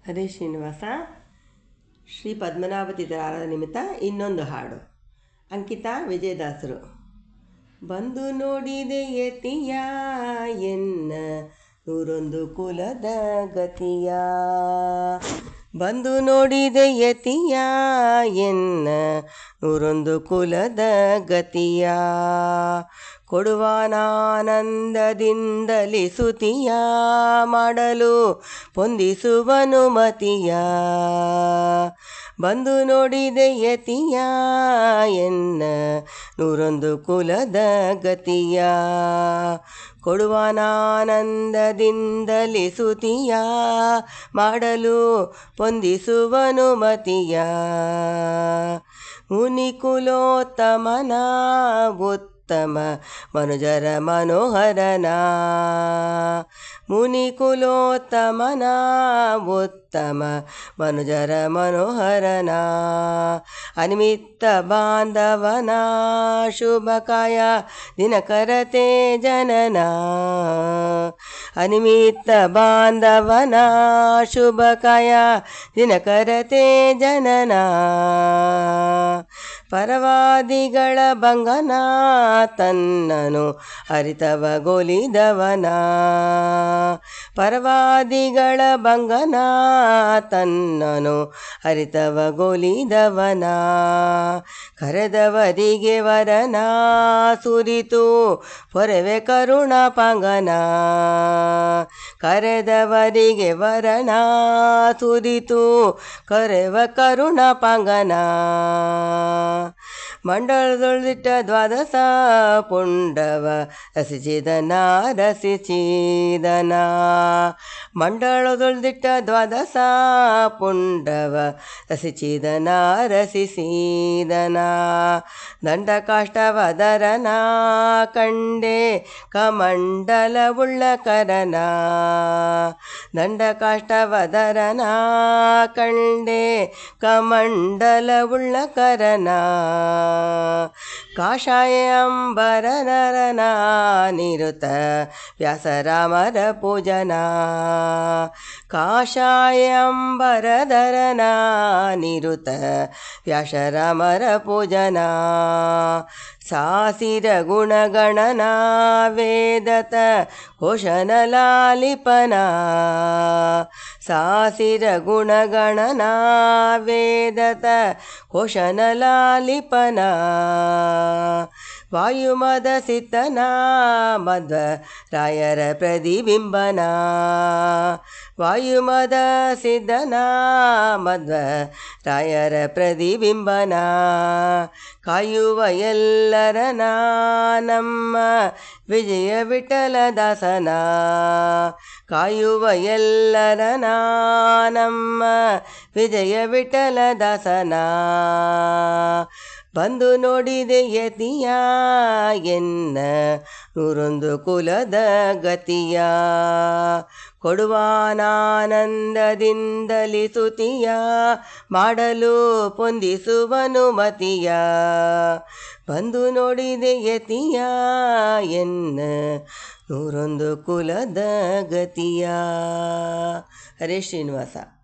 ಹರೇ ಶ್ರೀನಿವಾಸ. ಶ್ರೀ ಪದ್ಮನಾಭ ತೀರ್ಥರ ನಿಮಿತ್ತ ಇನ್ನೊಂದು ಹಾಡು. ಅಂಕಿತಾ ವಿಜಯದಾಸರು. ಬಂದು ನೋಡಿದೆ ಯತಿಯ ಎನ್ನ ನೂರೊಂದು ಕುಲದ ಗತಿಯ. ಬಂದು ನೋಡಿದೆ ಯತಿಯ ಎನ್ನ ನೂರೊಂದು ಕುಲದ ಗತಿಯ. ಕೊಡುವಾನಾನಂದದಿಂದಲಿ ಸುತಿಯ ಮಾಡಲು ಪೊಂದಿಸುವನು ಮತಿಯ. ಬಂದು ನೋಡಿದೆ ಯತಿಯ ಎನ್ನ ನೂರೊಂದು ಕುಲದ ಗತಿಯ. ಕೊಡುವಾನಾನಂದದಿಂದಲಿ ಸುತಿಯ ಮಾಡಲು ಪೊಂದಿಸುವನು ಮತಿಯ. ಮುನಿಕುಲೋತ್ತಮನ ಉತ್ತಮ ಮನುಜರ ಮನೋಹರನ. ಮುನಿಕುಲೋತ್ತಮನ ಉತ್ತಮ ಮನುಜರ ಮನೋಹರನ. ಅನಿಮಿತ್ತ ಬಾಂಧವನ ಶುಭಕಾಯ ದಿನಕರತೆ ಜನನ. ಅನಿಮಿತ್ತ ಬಾಂಧವನ ಶುಭಕಾಯ ದಿನಕರತೆ ಜನನ. ಪರವಾದಿಗಳ ಭಂಗನ ತನ್ನನು ಅರಿತವಗೊಲಿದವನ. ಪರವಾದಿಗಳ ಭಂಗನ ತನ್ನನು ಅರಿತವಗೊಲಿದವನ. ಕರೆದವರಿಗೆ ವರನ ಸುರಿತು ಪೊರವೆ ಕರುಣ ಪಾಂಗನ. ಕರೆದವರಿಗೆ ವರನ ಸುರಿತು ಕರೆವ ಕರುಣ ಪಾಂಗನ. ಮಂಡಲದೊಳಿಟ್ಟ ದ್ವಾದಶ ಪುಂಡವ ರಸಿಸಿದನ ರಸಿಸಿದನ. ಮಂಡಲದೊಳಿಟ್ಟ ದ್ವಾದಶ ಪುಂಡವ ರಸಿಸಿದನ ರಸಿಸಿದನ. ದಂಡಕಾಷ್ಟವದರನ ಕಂಡೆ ಕಮಂಡಲವುಳ್ಳ ಕರನ. ದಂಡಕಾಷ್ಟವದರನ ಕಂಡೆ ಕಮಂಡಲವುಳ್ಳ ಕರನ. ಕಾಷಾಯ ಅಂಬರನರನ ನಿರುತ ವ್ಯಾಸರಾಮರ ಪೂಜನ. ಕಾಷಾಯ ಅಂಬರಧರನ ನಿರುತ ವ್ಯಾಸರಾಮರ ಪೂಜನ. ಸಾಸಿರ ಗುಣಗಣನ ವೇದತ ಘೋಷನ ಲಾಲಿಪನ. ಸಾಸಿರ ಗುಣಗಣನ ವೇದತ ಘೋಷನ ಲಾಲಿಪನ. ವಾಯುಮದ ಸಿತನ ಮಧ್ವ ರಾಯರ ಪ್ರತಿಬಿಂಬನ. ವಾಯುಮದ ಸಿದ್ಧನ ಮಧ್ವ ರಾಯರ ಪ್ರತಿಬಿಂಬನ. ಕಾಯುವ ಎಲ್ಲರನ ನಮ್ಮ ವಿಜಯ ವಿಠಲ ದಾಸನ. ಕಾಯುವ ಎಲ್ಲರನ ನಮ್ಮ ವಿಜಯ ವಿಠಲ ದಾಸನ. ಬಂದು ನೋಡಿದೆ ಯತಿಯ ಎನ್ನ ನೂರೊಂದು ಕುಲದ ಗತಿಯ. ಕೊಡುವಾನಾನಂದದಿಂದಲಿ ಸ್ತುತಿಯ ಮಾಡಲು ಪೊಂದಿಸುವನು ಮತಿಯ. ಬಂದು ನೋಡಿದೆ ಯತಿಯ ಎನ್ನ ನೂರೊಂದು ಕುಲದ ಗತಿಯ. ಹರೇ ಶ್ರೀನಿವಾಸ.